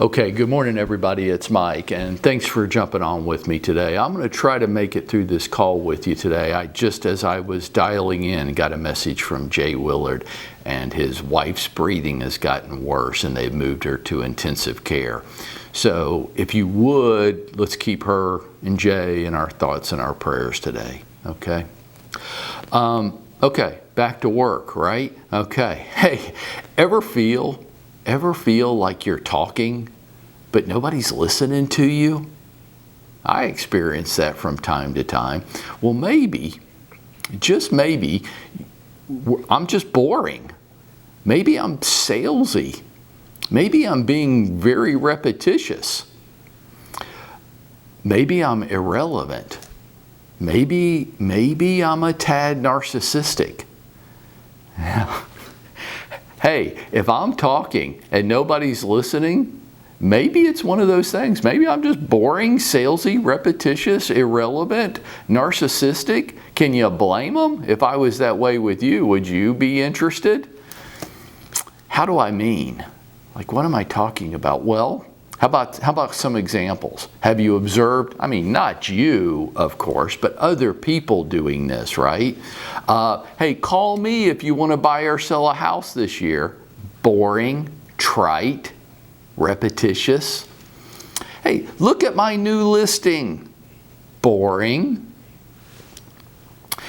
Okay, good morning everybody, it's Mike, and thanks for jumping on with me today. I'm going to try to make it through this call with you today. Just as I was dialing in, got a message from Jay Willard, and his wife's breathing has gotten worse and they've moved her to intensive care. So if you would, let's keep her and Jay in our thoughts and our prayers today, okay? Okay, back to work, right? Okay, hey, ever feel like you're talking, but nobody's listening to you? I experience that from time to time. Well, maybe, just maybe, I'm just boring. Maybe I'm salesy. Maybe I'm being very repetitious. Maybe I'm irrelevant. Maybe I'm a tad narcissistic. Hey, if I'm talking and nobody's listening, maybe it's one of those things. Maybe I'm just boring, salesy, repetitious, irrelevant, narcissistic. Can you blame them? If I was that way with you, would you be interested? How do I mean? Like, what am I talking about? Well, how about some examples? Have you observed, I mean, not you, of course, but other people doing this, right? Hey, call me if you want to buy or sell a house this year. Boring, trite, repetitious. Hey, look at my new listing. Boring.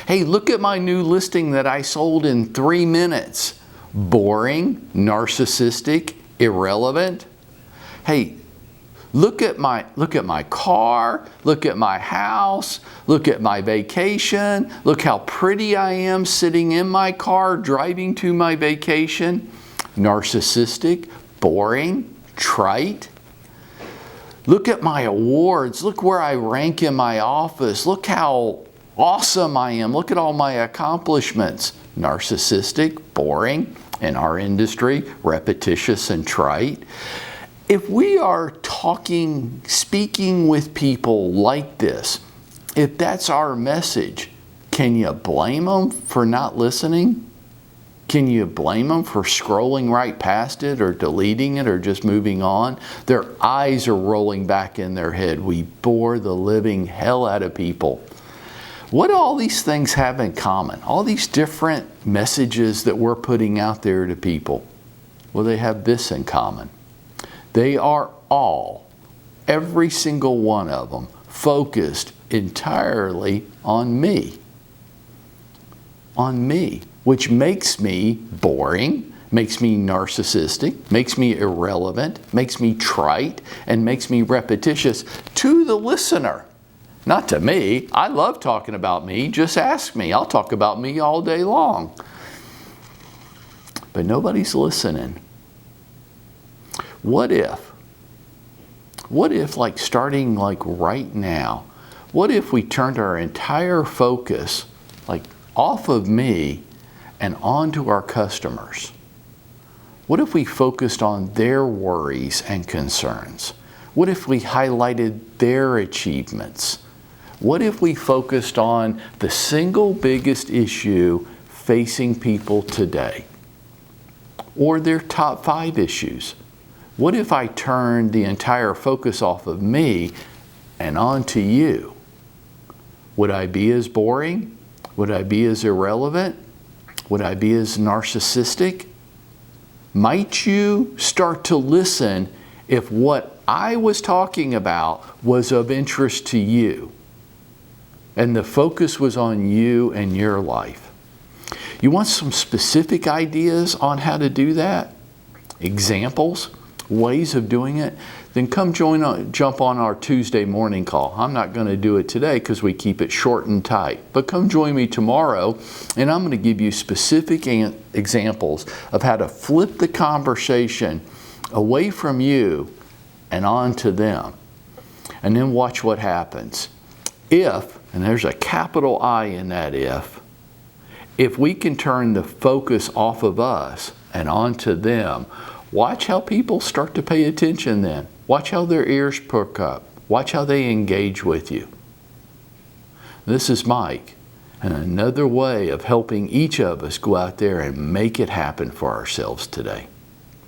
Hey, look at my new listing that I sold in 3 minutes. Boring, narcissistic, irrelevant. Hey, look at my car, look at my house, look at my vacation, look how pretty I am sitting in my car driving to my vacation. Narcissistic, boring, trite. Look at my awards, look where I rank in my office, look how awesome I am, look at all my accomplishments. Narcissistic, boring, in our industry, repetitious and trite. If we are speaking with people like this, if that's our message, can you blame them for not listening? Can you blame them for scrolling right past it or deleting it or just moving on? Their eyes are rolling back in their head. We bore the living hell out of people. What do all these things have in common? All these different messages that we're putting out there to people. Well, they have this in common. They are all, every single one of them, focused entirely on me. On me, which makes me boring, makes me narcissistic, makes me irrelevant, makes me trite, and makes me repetitious to the listener. Not to me. I love talking about me. Just ask me. I'll talk about me all day long. But nobody's listening. What if like starting like right now, what if we turned our entire focus like off of me and onto our customers? What if we focused on their worries and concerns? What if we highlighted their achievements? What if we focused on the single biggest issue facing people today? Or their top 5 issues? What if I turned the entire focus off of me and onto you? Would I be as boring? Would I be as irrelevant? Would I be as narcissistic? Might you start to listen if what I was talking about was of interest to you and the focus was on you and your life? You want some specific ideas on how to do that? Examples? Ways of doing it? Then come jump on our Tuesday morning call. I'm not going to do it today because we keep it short and tight. But come join me tomorrow and I'm going to give you specific examples of how to flip the conversation away from you and on to them. And then watch what happens. If, and there's a capital I in that if we can turn the focus off of us and onto them, watch how people start to pay attention then. Watch how their ears perk up. Watch how they engage with you. This is Mike, and another way of helping each of us go out there and make it happen for ourselves today.